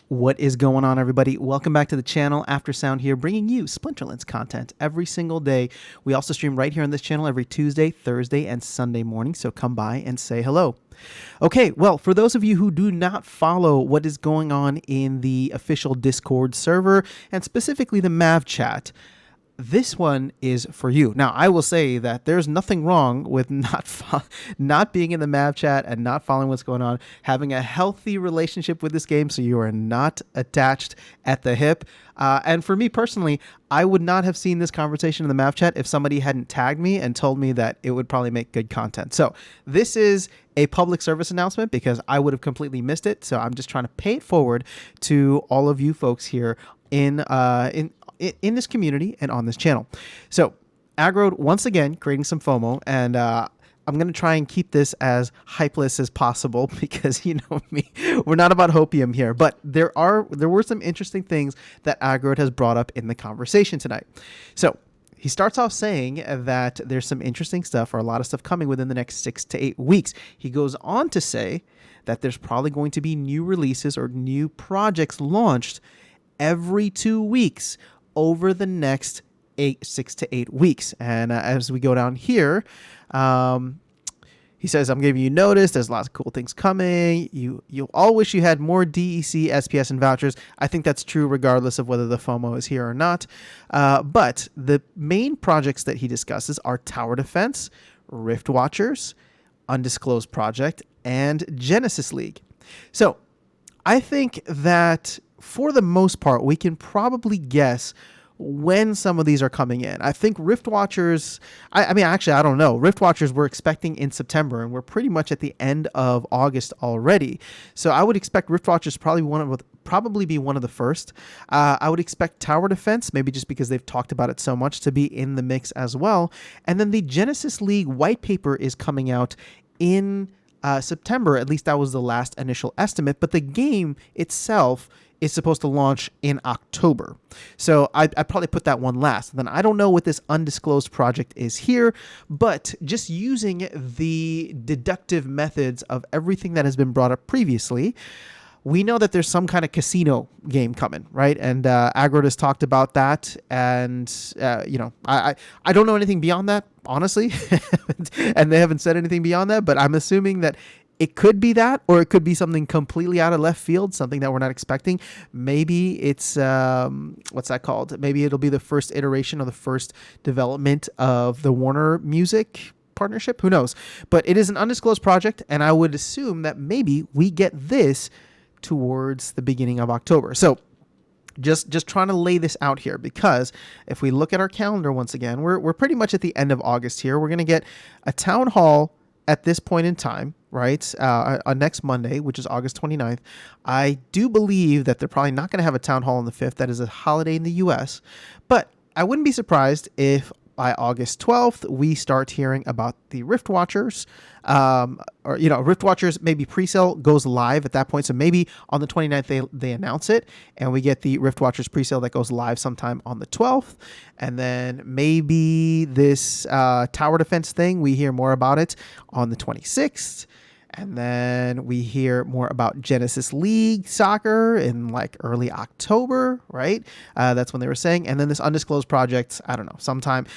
What is going on, everybody? Welcome back to the channel. Aftersound here, bringing you Splinterlands content every single day. We also stream right here on this channel every Tuesday, Thursday, and Sunday morning, so come by and say hello. Okay, well, for those of you who do not follow what is going on in the official Discord server, and specifically the Mav chat, this one is for you. Now, I will say that there's nothing wrong with not being in the Mav chat and not following what's going on, having a healthy relationship with this game so you are not attached at the hip. And for me personally, I would not have seen this conversation in the Mav chat if somebody hadn't tagged me and told me that it would probably make good content. So this is a public service announcement because I would have completely missed it. So I'm just trying to pay it forward to all of you folks here in this community and on this channel. So Aggroed, once again, creating some FOMO, and I'm going to try and keep this as hypeless as possible because you know me, we're not about hopium here, but there were some interesting things that Aggroed has brought up in the conversation tonight. So he starts off saying that there's some interesting stuff or a lot of stuff coming within the next 6 to 8 weeks. He goes on to say that there's probably going to be new releases or new projects launched every 2 weeks over the next 6 to 8 weeks. And as we go down here, he says, I'm giving you notice. There's lots of cool things coming. You'll all wish you had more DEC, SPS, and vouchers. I think that's true regardless of whether the FOMO is here or not. But the main projects that he discusses are Tower Defense, Rift Watchers, Undisclosed Project, and Genesis League. So I think that for the most part, we can probably guess when some of these are coming in. I think Rift Watchers, I mean, actually, I don't know. Rift Watchers we're expecting in September, and we're pretty much at the end of August already. So I would expect Rift Watchers probably be one of the first. I would expect Tower Defense, maybe just because they've talked about it so much, to be in the mix as well. And then the Genesis League white paper is coming out in September. At least that was the last initial estimate. But the game itself is supposed to launch in October. So I probably put that one last. Then I don't know what this Undisclosed Project is here, but just using the deductive methods of everything that has been brought up previously, we know that there's some kind of casino game coming, right? And Aggroed has talked about that. And, I don't know anything beyond that, honestly. And they haven't said anything beyond that, but I'm assuming that it could be that, or it could be something completely out of left field, something that we're not expecting. Maybe it's, what's that called? Maybe it'll be the first iteration or the first development of the Warner Music partnership. Who knows? But it is an undisclosed project, and I would assume that maybe we get this towards the beginning of October. So just trying to lay this out here, because if we look at our calendar once again, we're pretty much at the end of August here. We're going to get a town hall at this point in time, right, on next Monday, which is August 29th. I do believe that they're probably not going to have a town hall on the 5th. That is a holiday in the U.S., but I wouldn't be surprised if by August 12th, we start hearing about the Rift Watchers, Rift Watchers, maybe pre-sale goes live at that point. So maybe on the 29th, they announce it, and we get the Rift Watchers pre-sale that goes live sometime on the 12th. And then maybe this Tower Defense thing, we hear more about it on the 26th. And then we hear more about Genesis League Soccer in like early October, right? That's when they were saying. And then this Undisclosed Project, I don't know, sometime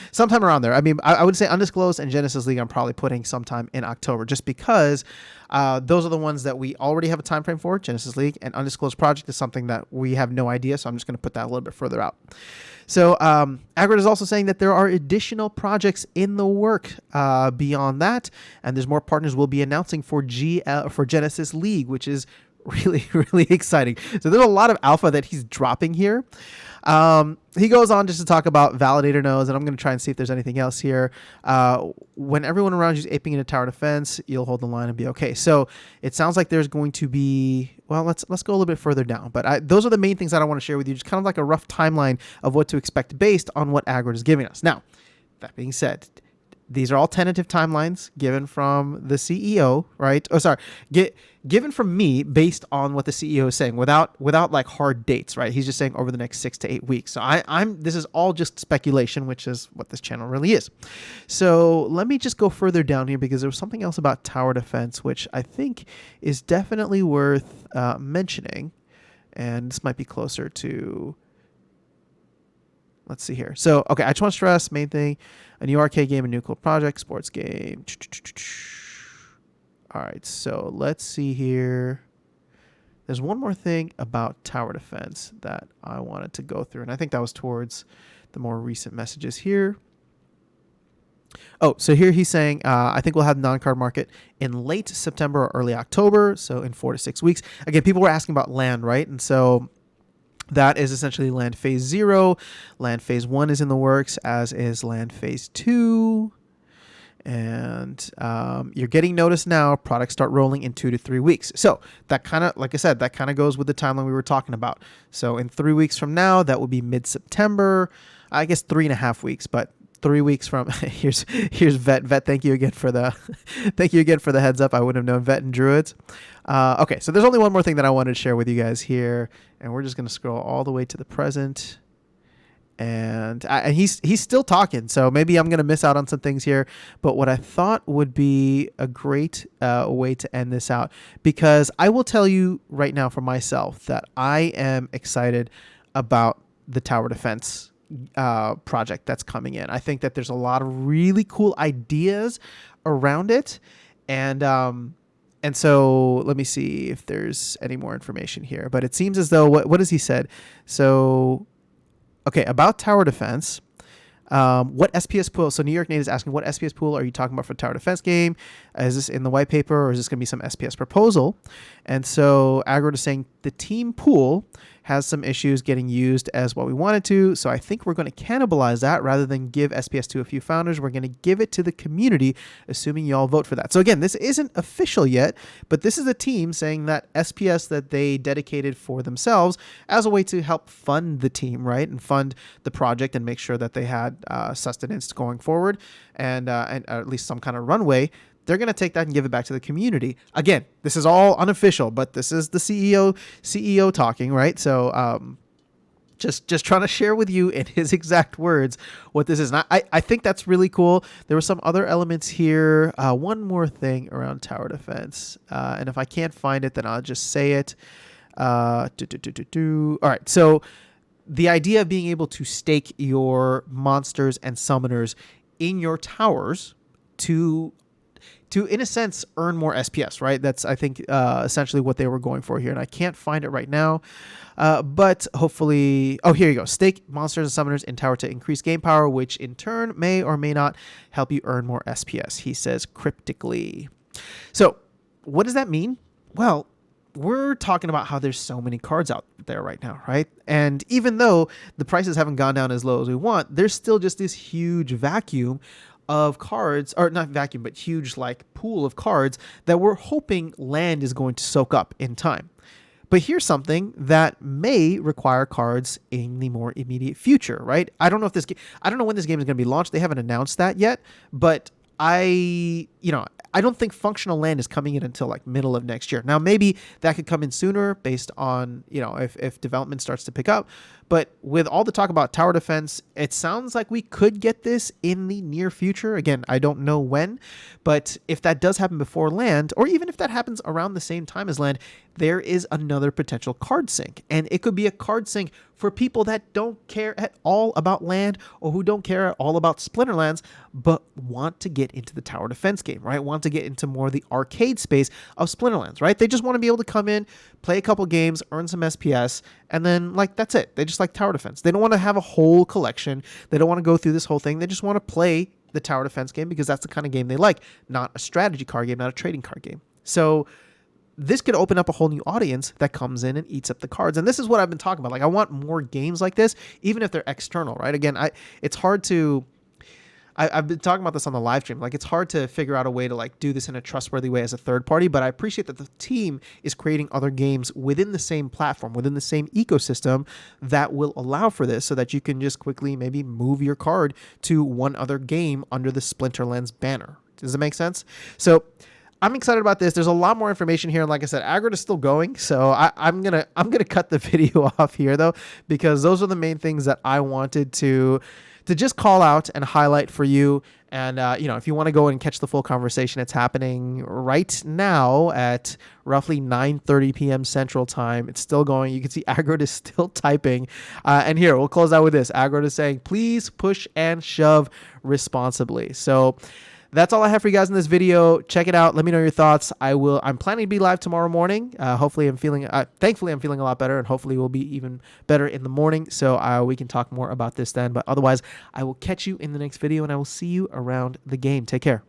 around there. I mean, I would say Undisclosed and Genesis League I'm probably putting sometime in October, just because those are the ones that we already have a time frame for. Genesis League and Undisclosed Project is something that we have no idea, so I'm just going to put that a little bit further out. So Aggroed is also saying that there are additional projects in the work beyond that, and there's more partners we'll be announcing for Genesis League, which is really, really exciting. So there's a lot of alpha that he's dropping here. He goes on just to talk about Validator nodes, and I'm going to try and see if there's anything else here. When everyone around you is aping into Tower Defense, you'll hold the line and be okay. So it sounds like there's going to be, well, let's go a little bit further down. But those are the main things that I want to share with you, just kind of like a rough timeline of what to expect based on what Aggroed is giving us. Now, that being said, these are all tentative timelines given from the CEO, right? Oh, sorry. Given from me based on what the CEO is saying without like hard dates, right? He's just saying over the next 6 to 8 weeks. So this is all just speculation, which is what this channel really is. So let me just go further down here, because there was something else about Tower Defense, which I think is definitely worth mentioning. And this might be closer to, let's see here. So, okay, I just want to stress, main thing, a new arcade game, a new cool project, sports game. All right, so let's see here. There's one more thing about tower defense that I wanted to go through, and I think that was towards the more recent messages here. Oh, so here he's saying, I think we'll have the non-card market in late September or early October, so in 4 to 6 weeks. Again, people were asking about land, right? And so that is essentially land phase 0. Land phase 1 is in the works, as is land phase 2. And you're getting notice now. Products start rolling in 2 to 3 weeks. So that kind of, like I said, that kind of goes with the timeline we were talking about. So in 3 weeks from now, that would be mid-September. I guess 3.5 weeks, but 3 weeks from here's Vet. Thank you again for the heads up. I wouldn't have known Vet and Druids. Okay, so there's only one more thing that I wanted to share with you guys here, and we're just gonna scroll all the way to the present. And he's still talking, so maybe I'm going to miss out on some things here. But what I thought would be a great way to end this out, because I will tell you right now for myself that I am excited about the tower defense project that's coming in. I think that there's a lot of really cool ideas around it. And so let me see if there's any more information here. But it seems as though, what has he said? So... okay, about tower defense, what SPS pool? So New York Nate is asking, what SPS pool are you talking about for tower defense game? Is this in the white paper, or is this going to be some SPS proposal? And so Agro is saying the team pool has some issues getting used as what we wanted to. So I think we're going to cannibalize that rather than give SPS to a few founders. We're going to give it to the community, assuming y'all vote for that. So again, this isn't official yet, but this is a team saying that SPS that they dedicated for themselves as a way to help fund the team, right? And fund the project and make sure that they had sustenance going forward and at least some kind of runway. They're going to take that and give it back to the community. Again, this is all unofficial, but this is the CEO talking, right? So just trying to share with you in his exact words what this is. And I think that's really cool. There were some other elements here. One more thing around tower defense. And if I can't find it, then I'll just say it. All right. So the idea of being able to stake your monsters and summoners in your towers to in a sense earn more SPS, right? That's I think essentially what they were going for here, and I can't find it right now, but hopefully, oh, here you go. Stake monsters and summoners in tower to increase game power, which in turn may or may not help you earn more SPS, he says cryptically. So what does that mean? Well, we're talking about how there's so many cards out there right now, right? And even though the prices haven't gone down as low as we want, there's still just this huge vacuum of cards, or not vacuum, but huge like pool of cards that we're hoping land is going to soak up in time. But here's something that may require cards in the more immediate future, right? I don't know when this game is going to be launched. They haven't announced that yet, but I don't think functional land is coming in until like middle of next year. Now, maybe that could come in sooner based on, if development starts to pick up. But with all the talk about tower defense, it sounds like we could get this in the near future. Again, I don't know when, but if that does happen before land, or even if that happens around the same time as land, there is another potential card sink. And it could be a card sink for people that don't care at all about land, or who don't care at all about Splinterlands, but want to get into the tower defense game, right? Want to get into more of the arcade space of Splinterlands, right? They just want to be able to come in, play a couple games, earn some SPS, and then that's it. They just like tower defense. They don't want to have a whole collection. They don't want to go through this whole thing. They just want to play the tower defense game because that's the kind of game they like, not a strategy card game, not a trading card game. So this could open up a whole new audience that comes in and eats up the cards. And this is what I've been talking about. I want more games like this, even if they're external, right? Again, it's hard to... I've been talking about this on the live stream. It's hard to figure out a way to do this in a trustworthy way as a third party, but I appreciate that the team is creating other games within the same platform, within the same ecosystem that will allow for this, so that you can just quickly maybe move your card to one other game under the Splinterlands banner. Does it make sense? So I'm excited about this. There's a lot more information here. And like I said, Agrid is still going. So I'm gonna cut the video off here though, because those are the main things that I wanted to to just call out and highlight for you. And, if you want to go and catch the full conversation, it's happening right now at roughly 9:30 p.m. Central Time. It's still going. You can see Agrod is still typing. And here, we'll close out with this. Agrod is saying, please push and shove responsibly. So that's all I have for you guys in this video. Check it out. Let me know your thoughts. I'm planning to be live tomorrow morning. Thankfully I'm feeling a lot better, and hopefully we'll be even better in the morning. So we can talk more about this then. But otherwise, I will catch you in the next video, and I will see you around the game. Take care.